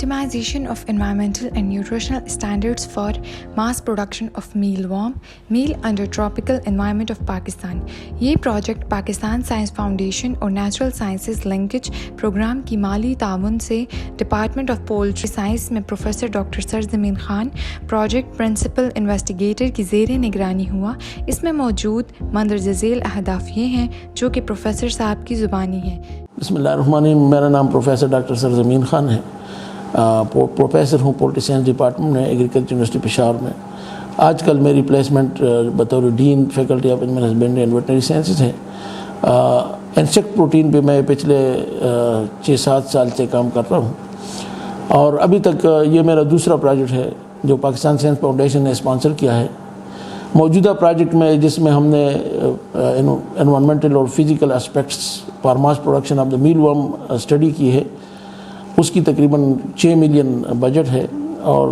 Optimization of environmental and nutritional standards for mass production of mealworm meal under tropical environment of Pakistan. یہ project Pakistan science foundation اور natural sciences linkage programme کی مالی تعاون سے department of poultry science میں professor doctor سرزمین Khan project principal investigator کی زیر نگرانی ہوا. اس میں موجود مندرجہ ذیل اہداف یہ ہیں جو کہ پروفیسر صاحب کی زبانی ہیں. بسم اللہ الرحمن الرحیم. میرا نام پروفیسر ڈاکٹر سرزمین خان ہے. پروفیسر ہوں پولٹری سائنس ڈپارٹمنٹ میں ایگریکلچر یونیورسٹی پشاور میں. آج کل میری پلیسمنٹ بطور dean faculty of animal husbandry and veterinary sciences ہے. انسیکٹ پروٹین پہ میں پچھلے 6-7 سال سے کام کر رہا ہوں اور ابھی تک یہ میرا دوسرا پروجیکٹ ہے جو پاکستان سائنس فاؤنڈیشن نے اسپانسر کیا ہے. موجودہ پروجیکٹ میں جس میں ہم نے انوائرمنٹل اور physical aspects for mass production of the meal worm study کی ہے، اس کی تقریباً 6 ملین بجٹ ہے اور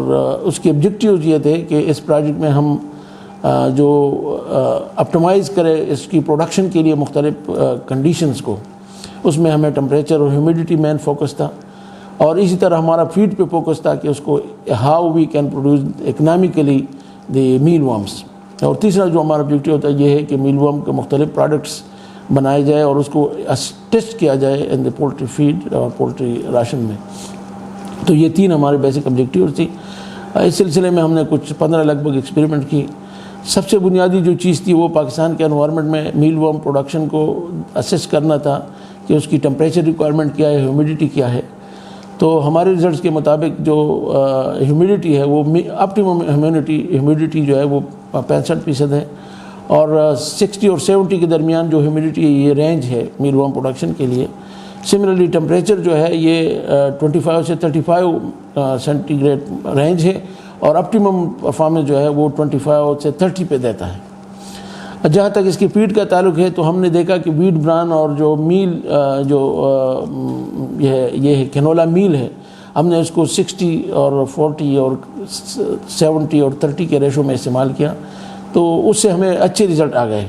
اس کے آبجیکٹیوز یہ تھے کہ اس پروجیکٹ میں ہم جو اپٹیمائز کرے اس کی پروڈکشن کے لیے مختلف کنڈیشنز کو، اس میں ہمیں ٹمپریچر اور ہیومیڈیٹی مین فوکس تھا اور اسی طرح ہمارا فیڈ پہ فوکس تھا کہ اس کو how we can produce economically the meal worms. اور تیسرا جو ہمارا آبجیکٹیو ہوتا ہے یہ ہے کہ میل ورم کے مختلف پروڈکٹس بنائے جائے اور اس کو ٹیسٹ کیا جائے ان دی پولٹری فیڈ اور پولٹری راشن میں. تو یہ 3 ہمارے بیسک آبجیکٹیوز تھی. اس سلسلے میں ہم نے کچھ 15 لگ بھگ ایکسپیریمنٹ کی. سب سے بنیادی جو چیز تھی وہ پاکستان کے انوائرمنٹ میں میل ورم پروڈکشن کو اسیس کرنا تھا کہ اس کی ٹمپریچر ریکوائرمنٹ کیا ہے، ہیومیڈیٹی کیا ہے. تو ہمارے ریزلٹس کے مطابق جو ہیومیڈیٹی ہے وہ اپٹیمم ہیومیڈیٹی جو ہے وہ 65% ہے اور 60 اور 70 کے درمیان جو ہیومیڈیٹی یہ رینج ہے میل ورم پروڈکشن کے لیے. سملرلی ٹمپریچر جو ہے یہ 25 سے 35 سینٹی گریڈ رینج ہے اور اپٹیمم پرفارمنس جو ہے وہ 25 سے 30 پہ دیتا ہے. جہاں تک اس کی فیڈ کا تعلق ہے تو ہم نے دیکھا کہ ویٹ بران اور جو میل جو یہ ہے کینولا میل ہے، ہم نے اس کو 60 اور 40 اور 70 اور 30 کے ریشو میں استعمال کیا تو اس سے ہمیں اچھے ریزلٹ آ گئے.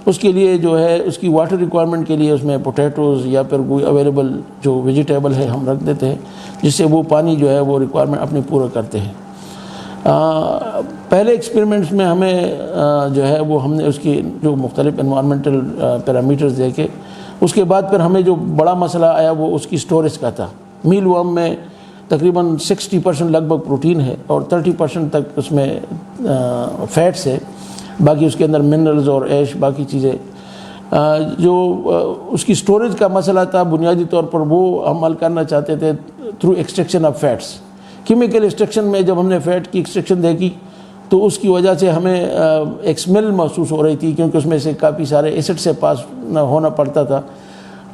اس کے لیے جو ہے اس کی واٹر ریکوائرمنٹ کے لیے اس میں پوٹیٹوز یا پھر کوئی اویلیبل جو ویجیٹیبل ہے ہم رکھ دیتے ہیں جس سے وہ پانی جو ہے وہ ریکوائرمنٹ اپنی پورا کرتے ہیں. پہلے ایکسپیریمنٹس میں ہمیں جو ہے وہ ہم نے اس کی جو مختلف انوائرمنٹل پیرامیٹرز دیکھے. اس کے بعد پھر ہمیں جو بڑا مسئلہ آیا وہ اس کی سٹوریج کا تھا. میل ورم میں تقریباً 60% لگ بھگ پروٹین ہے اور 30% تک اس میں فیٹس ہے، باقی اس کے اندر منرلز اور ایش باقی چیزیں. جو اس کی سٹوریج کا مسئلہ تھا بنیادی طور پر وہ ہم حل کرنا چاہتے تھے through extraction of fats. Chemical extraction میں جب ہم نے فیٹ کی ایکسٹریکشن دیکھی تو اس کی وجہ سے ہمیں ایک سمیل محسوس ہو رہی تھی کیونکہ اس میں سے کافی سارے ایسڈ سے پاس ہونا پڑتا تھا.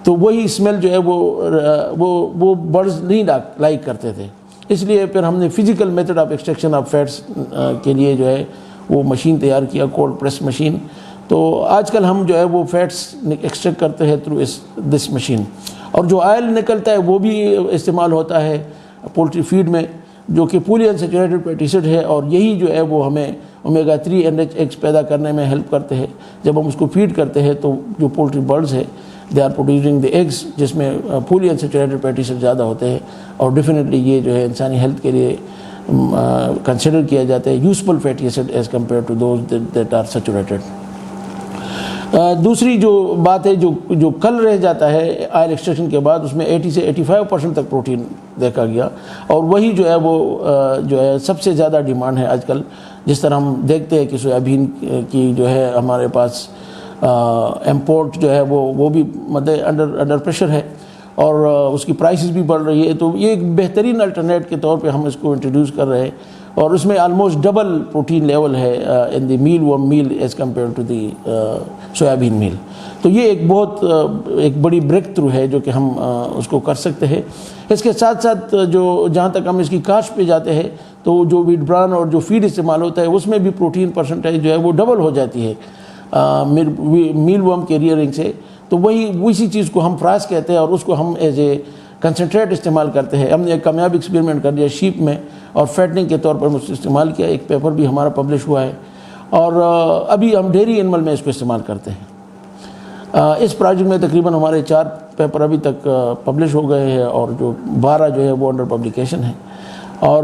تو وہی سمیل جو ہے وہ برڈز نہیں لائک کرتے تھے. اس لیے پھر ہم نے physical method of extraction of fats کے لیے جو ہے وہ مشین تیار کیا، کولڈ پریس مشین. تو آج کل ہم جو ہے وہ فیٹس ایکسٹریکٹ کرتے ہیں تھرو دس مشین. اور جو آئل نکلتا ہے وہ بھی استعمال ہوتا ہے پولٹری فیڈ میں جو کہ پولی انسیچوریٹڈ فیٹی ایسڈ ہے اور یہی جو ہے وہ ہمیں اومیگا 3 NH پیدا کرنے میں ہیلپ کرتے ہیں. جب ہم اس کو فیڈ کرتے ہیں تو جو پولٹری برڈز ہے they are producing the eggs جس میں پولی انسیچوریٹڈ فیٹی ایسڈ زیادہ ہوتے ہیں اور ڈیفینیٹلی یہ جو ہے انسانی ہیلتھ کے لیے کنسیڈر کیا جاتا ہے useful fatty acid as compare to those that are saturated. دوسری جو بات ہے جو کل رہ جاتا ہے آئل ایکسٹریکشن کے بعد اس میں 80 سے 85% تک پروٹین دیکھا گیا اور وہی جو ہے وہ جو ہے سب سے زیادہ ڈیمانڈ ہے آج کل. جس طرح ہم دیکھتے ہیں کہ سویابین کی جو ہے ہمارے پاس امپورٹ جو ہے وہ بھی انڈر پریشر ہے اور اس کی پرائسز بھی بڑھ رہی ہے. تو یہ ایک بہترین الٹرنیٹ کے طور پہ ہم اس کو انٹروڈیوس کر رہے ہیں اور اس میں آلموسٹ ڈبل پروٹین لیول ہے in the mealworm meal as compare to the soybean meal. تو یہ ایک بڑی بریک تھرو ہے جو کہ ہم اس کو کر سکتے ہیں. اس کے ساتھ ساتھ جہاں تک ہم اس کی کاشت پہ جاتے ہیں تو جو ویٹ بران اور جو فیڈ استعمال ہوتا ہے اس میں بھی پروٹین پرسنٹیج جو ہے وہ ڈبل ہو جاتی ہے میل ورم کے ریئرنگ سے. تو اسی چیز کو ہم فراس کہتے ہیں اور اس کو ہم ایز اے کنسنٹریٹ استعمال کرتے ہیں. ہم نے ایک کامیاب ایکسپیریمنٹ کر دیا شیپ میں اور فیٹنگ کے طور پر مجھ سے استعمال کیا. ایک پیپر بھی ہمارا پبلش ہوا ہے اور ابھی ہم ڈیری اینیمل میں اس کو استعمال کرتے ہیں. اس پروجیکٹ میں تقریباً ہمارے 4 پیپر ابھی تک پبلش ہو گئے ہیں اور جو 12 جو ہے وہ انڈر پبلیکیشن ہے. اور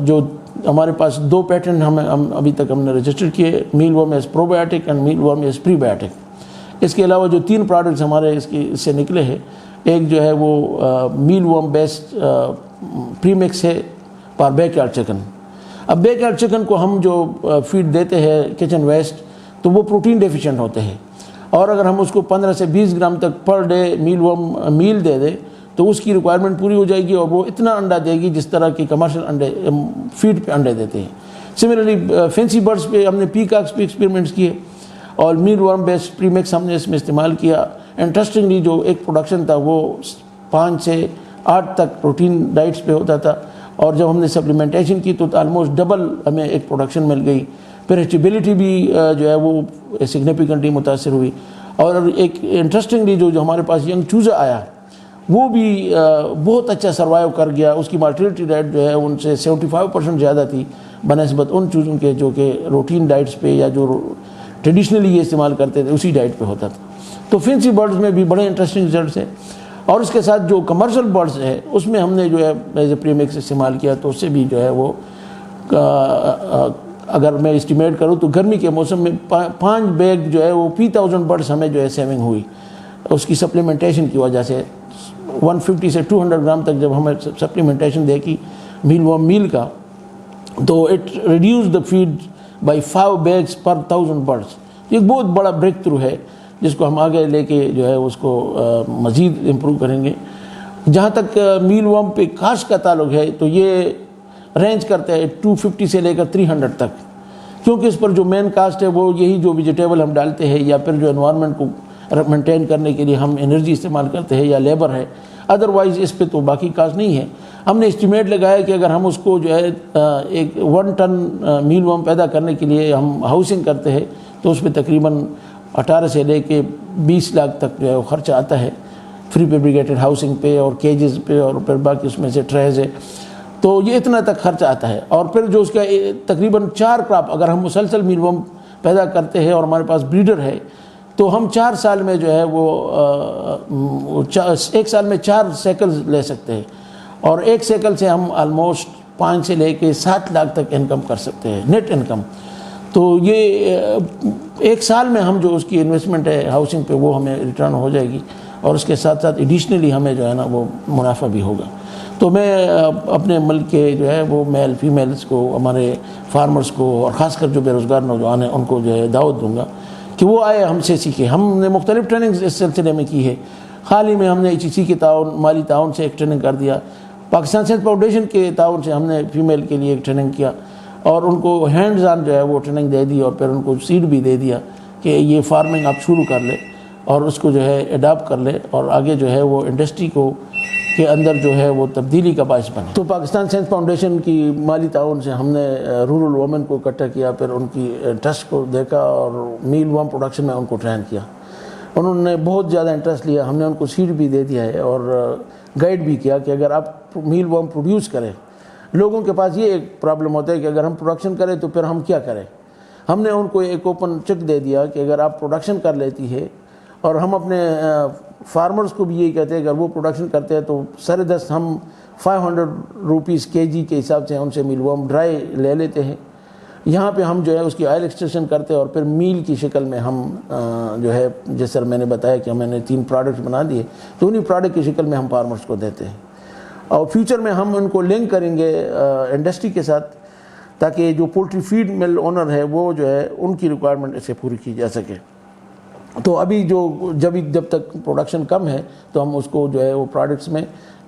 جو ہمارے پاس 2 پیٹنٹ ہم ابھی تک ہم نے رجسٹر کیے، mealworm as probiotic and mealworm as prebiotic. اس کے علاوہ جو 3 پروڈکٹس ہمارے اس سے نکلے ہیں، ایک جو ہے وہ میل ورم بیسڈ پری مکس ہے فار بیک یارڈ چکن۔ اب بیک یارڈ چکن کو ہم جو فیڈ دیتے ہیں کچن ویسٹ، تو وہ پروٹین ڈیفیشینٹ ہوتے ہیں، اور اگر ہم اس کو 15 سے 20 گرام تک پر ڈے میل ورم میل دے دیں تو اس کی ریکوائرمنٹ پوری ہو جائے گی، اور وہ اتنا انڈا دے گی جس طرح کی کمرشل انڈے فیڈ پہ انڈے دیتے ہیں۔ سملرلی فینسی برڈز پہ ہم نے پیکاکس پہ ایکسپیریمنٹس کیے، اور میل ورم بیسڈ پری مکس ہم نے اس میں استعمال کیا۔ انٹرسٹنگلی جو ایک پروڈکشن تھا وہ 5 سے 8 تک پروٹین ڈائٹس پہ ہوتا تھا، اور جب ہم نے سپلیمنٹیشن کی تو آلموسٹ ڈبل ہمیں ایک پروڈکشن مل گئی۔ پھر ایچیبلٹی بھی جو ہے وہ سگنیفیکنٹلی متاثر ہوئی، اور ایک انٹرسٹنگلی جو ہمارے پاس ینگ چوزا آیا وہ بھی بہت اچھا سروائیو کر گیا۔ اس کی مارٹیلٹی ریٹ جو ہے ان سے 75% زیادہ تھی بنسبت ان چوزوں کے جو کہ روٹین ڈائٹس پہ یا جو ٹریڈیشنلی یہ استعمال کرتے تھے اسی ڈائٹ پہ ہوتا تھا۔ تو فینسی برڈز میں بھی بڑے انٹرسٹنگ رزلٹس ہیں، اور اس کے ساتھ جو کمرشل برڈز ہے اس میں ہم نے جو ہے ایز اے پری مکس استعمال کیا، تو اس سے بھی جو ہے وہ اگر میں اسٹیمیٹ کروں تو گرمی کے موسم میں 5 بیگ جو ہے وہ 3000 برڈز ہمیں جو ہے سیونگ ہوئی اس کی سپلیمنٹیشن کی وجہ سے۔ 150 سے 200 گرام تک جب ہمیں سپلیمنٹیشن دیکھی میل ورم میل کا، تو it reduces the feed by 5 bags per 1000 birds. یہ ایک بہت بڑا بریک تھرو ہے جس کو ہم آگے لے کے جو ہے اس کو مزید امپروو کریں گے۔ جہاں تک میل ورم پہ کاسٹ کا تعلق ہے تو یہ رینج کرتا ہے 250 سے لے کر 300 تک، کیونکہ اس پر جو مین کاسٹ ہے وہ یہی جو ویجیٹیبل ہم ڈالتے ہیں، یا پھر جو انوائرمنٹ کو مینٹین کرنے کے لیے ہم انرجی استعمال کرتے ہیں یا لیبر ہے، ادروائز اس پہ تو باقی کاسٹ نہیں ہے۔ ہم نے اسٹیمیٹ لگایا کہ اگر ہم اس کو جو ہے 1 ٹن میل ورم پیدا کرنے کے لیے ہم ہاؤسنگ کرتے ہیں تو اس پہ تقریباً 18 سے لے کے 20 لاکھ تک جو ہے وہ خرچہ آتا ہے، فری فیبریکیٹڈ ہاؤسنگ پہ اور کیجز پہ، اور پھر باقی اس میں سے ٹریز ہے، تو یہ اتنا تک خرچہ آتا ہے۔ اور پھر جو اس کا تقریباً 4 کراپ اگر ہم مسلسل میل ورم پیدا کرتے ہیں اور ہمارے پاس بریڈر ہے تو ہم 4 سال میں جو ہے وہ 1 سال میں 4 سیکلز لے سکتے ہیں، اور 1 سیکل سے ہم آلموسٹ 5 سے لے کے 7 لاکھ تک انکم کر سکتے ہیں، نیٹ انکم۔ تو یہ 1 سال میں ہم جو اس کی انویسٹمنٹ ہے ہاؤسنگ پہ وہ ہمیں ریٹرن ہو جائے گی، اور اس کے ساتھ ساتھ ایڈیشنلی ہمیں جو ہے نا وہ منافع بھی ہوگا۔ تو میں اپنے ملک کے جو ہے وہ میل فیمیلز کو، ہمارے فارمرز کو، اور خاص کر جو بے روزگار نوجوان ہیں ان کو جو ہے دعوت دوں گا کہ وہ آئے ہم سے سیکھیں۔ ہم نے مختلف ٹریننگز اس سلسلے میں کی ہے، حال ہی میں ہم نے HEC کے تعاون، مالی تعاون سے ایک ٹریننگ کر دیا، پاکستان سائنس فاؤنڈیشن کے تعاون سے ہم نے فیمیل کے لیے ایک ٹریننگ کیا، اور ان کو ہینڈز آن جو ہے وہ ٹریننگ دے دی، اور پھر ان کو سیڈ بھی دے دیا کہ یہ فارمنگ آپ شروع کر لے اور اس کو جو ہے اڈاپٹ کر لے، اور آگے جو ہے وہ انڈسٹری کو کے اندر جو ہے وہ تبدیلی کا باعث بنے۔ تو پاکستان سائنس فاؤنڈیشن کی مالی تعاون سے ہم نے رورل وومن کو اکٹھا کیا، پھر ان کی انٹرسٹ کو دیکھا اور میل ورم پروڈکشن میں ان کو ٹرین کیا۔ انہوں نے بہت زیادہ انٹرسٹ لیا، ہم نے ان کو سیڈ بھی دے دیا ہے اور گائیڈ بھی کیا کہ اگر آپ میل ورم پروڈیوس کریں، لوگوں کے پاس یہ ایک پرابلم ہوتا ہے کہ اگر ہم پروڈکشن کریں تو پھر ہم کیا کریں۔ ہم نے ان کو ایک اوپن چیک دے دیا کہ اگر آپ پروڈکشن کر لیتی ہے، اور ہم اپنے فارمرز کو بھی یہی کہتے ہیں اگر وہ پروڈکشن کرتے ہیں تو سر دست ہم 500 روپیز kg کے حساب سے ان سے میل ورم ڈرائی لے لیتے ہیں۔ یہاں پہ ہم جو ہے اس کی آئل ایکسٹریکشن کرتے ہیں، اور پھر میل کی شکل میں ہم جو ہے جیسے سر میں نے بتایا کہ میں نے 3 پروڈکٹ بنا دیے، تو انہی پروڈکٹ کی شکل میں ہم فارمرز کو دیتے ہیں، اور فیوچر میں ہم ان کو لنک کریں گے انڈسٹری کے ساتھ تاکہ جو پولٹری فیڈ مل اونر ہے وہ جو ہے ان کی ریکوائرمنٹ اسے پوری کی جا سکے۔ تو ابھی جب تک پروڈکشن کم ہے تو ہم اس کو جو ہے وہ پروڈکٹس میں،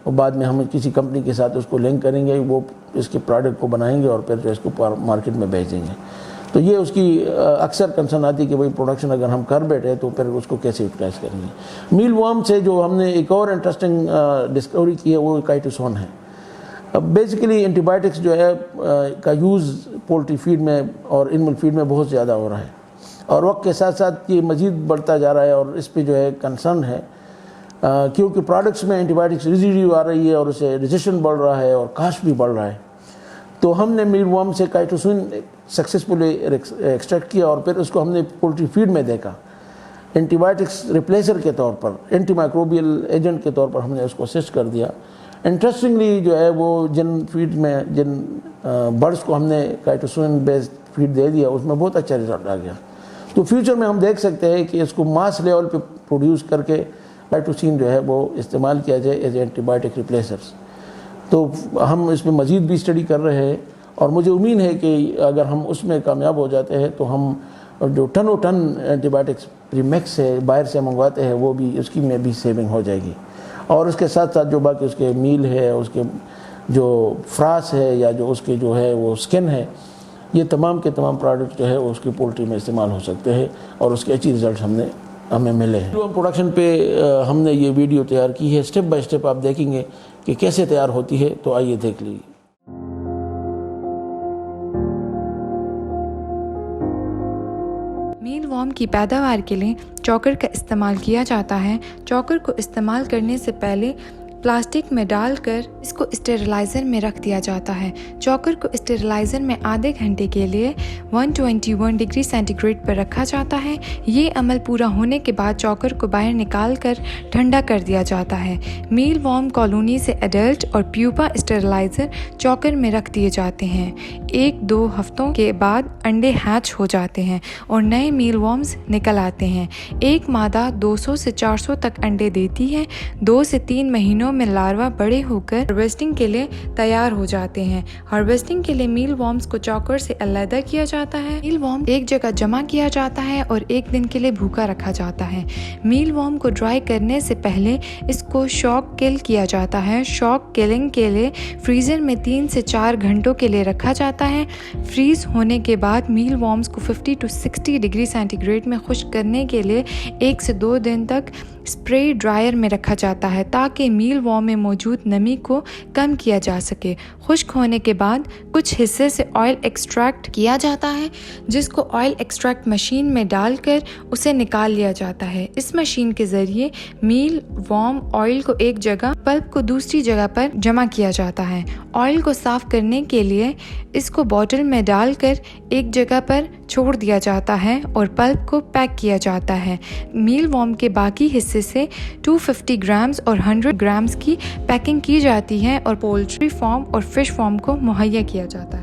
اور بعد میں ہم کسی کمپنی کے ساتھ اس کو لنک کریں گے، وہ اس کے پروڈکٹ کو بنائیں گے اور پھر جو اس کو مارکیٹ میں بھیجیں گے۔ تو یہ اس کی اکثر کنسرن آتی ہے کہ وہی پروڈکشن اگر ہم کر بیٹھے تو پھر اس کو کیسے یوٹیلائز کریں گے۔ میل ورم سے جو ہم نے ایک اور انٹرسٹنگ ڈسکوری کی ہے وہ کائٹوسون ہے۔ بیسیکلی اینٹی بائیوٹکس جو ہے کا یوز پولٹری فیڈ میں اور اینیمل فیڈ میں بہت زیادہ ہو رہا ہے، اور وقت کے ساتھ ساتھ یہ مزید بڑھتا جا رہا ہے، اور اس پہ جو ہے کنسرن ہے کیونکہ پروڈکٹس میں اینٹی بائیوٹکس ریزیڈیو آ رہی ہے اور اسے ریزسٹنٹ بڑھ رہا ہے اور کاسٹ بھی بڑھ رہا ہے۔ تو ہم نے میل ورم سے کائٹوسون سکسیسفلی ایکسٹریکٹ کیا، اور پھر اس کو ہم نے پولٹری فیڈ میں دیکھا اینٹی بائیوٹکس ریپلیسر کے طور پر، اینٹی مائکروبیل ایجنٹ کے طور پر ہم نے اس کو اسسٹ کر دیا۔ انٹرسٹنگلی جو ہے وہ جن فیڈ میں جن برڈس کو ہم نے کائٹوسین بیسڈ فیڈ دے دیا اس میں بہت اچھا رزلٹ آ گیا. تو فیوچر میں ہم دیکھ سکتے ہیں کہ اس کو ماس لیول پہ پروڈیوس کر کے کائٹوسین جو ہے وہ استعمال کیا جائے ایز اینٹی بائیوٹک ریپلیسرس. تو ہم اس میں مزید بھی اسٹڈی کر رہے ہیں اور مجھے امید ہے کہ اگر ہم اس میں کامیاب ہو جاتے ہیں تو ہم جو ٹن و ٹن اینٹی بائیوٹکس پریمیکس ہے باہر سے منگواتے ہیں وہ بھی اس کی میں بھی سیونگ ہو جائے گی. اور اس کے ساتھ ساتھ جو باقی اس کے میل ہے, اس کے جو فراس ہے یا جو اس کے جو ہے وہ سکن ہے, یہ تمام کے تمام پروڈکٹ جو ہے اس کی پولٹری میں استعمال ہو سکتے ہیں اور اس کے اچھی رزلٹ ہمیں ملے ہیں. پروڈکشن پہ ہم نے یہ ویڈیو تیار کی ہے, اسٹیپ بائی اسٹیپ آپ دیکھیں گے کہ کیسے تیار ہوتی ہے, تو آئیے دیکھ لیجیے. میل وارم کی پیداوار کے لیے چوکر کا استعمال کیا جاتا ہے. چوکر کو استعمال کرنے سے پہلے پلاسٹک میں ڈال کر اس کو اسٹیریلائزر میں رکھ دیا جاتا ہے. چوکر کو اسٹیریلائزر میں آدھے گھنٹے کے لیے 121 ڈگری سینٹی گریڈ پر رکھا جاتا ہے. یہ عمل پورا ہونے کے بعد چوکر کو باہر نکال کر ٹھنڈا کر دیا جاتا ہے. میل وارم کالونی سے ایڈلٹ اور پیوپا اسٹیریلائزر چوکر میں رکھ دیے جاتے ہیں. 1-2 ہفتوں کے بعد انڈے ہیچ ہو جاتے ہیں اور نئے میل وارمز نکل آتے ہیں. ایک مادہ 200 سے 400 تک انڈے دیتی ہے. 2 سے 3 مہینوں میں لاروا بڑے ہو کر ہارویسٹنگ کے لیے تیار ہو جاتے ہیں. ہارویسٹنگ کے لیے میل وارمز کو چوکر سے علیحدہ کیا جاتا ہے. میل وارم ایک جگہ جمع کیا جاتا ہے اور 1 دن کے لیے بھوکا رکھا جاتا ہے. میل وارم کو ڈرائی کرنے سے پہلے اس کو شاک کل کیا جاتا ہے. شاک کلنگ کے لیے فریزر میں 3 سے 4 گھنٹوں کے لیے رکھا جاتا ہے. فریز ہونے کے بعد میل وارمز کو 50 to 60 ڈگری سینٹی گریڈ میں خشک کرنے کے لیے 1 سے 2 دن تک اسپرے ڈرائر میں رکھا جاتا ہے تاکہ میل وارم میں موجود نمی کو کم کیا جا سکے. خشک ہونے کے بعد کچھ حصے سے آئل ایکسٹریکٹ کیا جاتا ہے جس کو آئل ایکسٹریکٹ مشین میں ڈال کر اسے نکال لیا جاتا ہے. اس مشین کے ذریعے میل وارم آئل کو ایک جگہ, پلپ کو دوسری جگہ پر جمع کیا جاتا ہے. آئل کو صاف کرنے کے لیے اس کو بوٹل میں ڈال کر ایک جگہ پر چھوڑ دیا جاتا ہے اور پلپ کو پیک کیا جاتا ہے. میل وارم کے باقی حصے سے 250 گرامز اور 100 گرامز کی پیکنگ کی جاتی ہے اور پولٹری فارم اور فش فارم کو مہیا کیا جاتا ہے.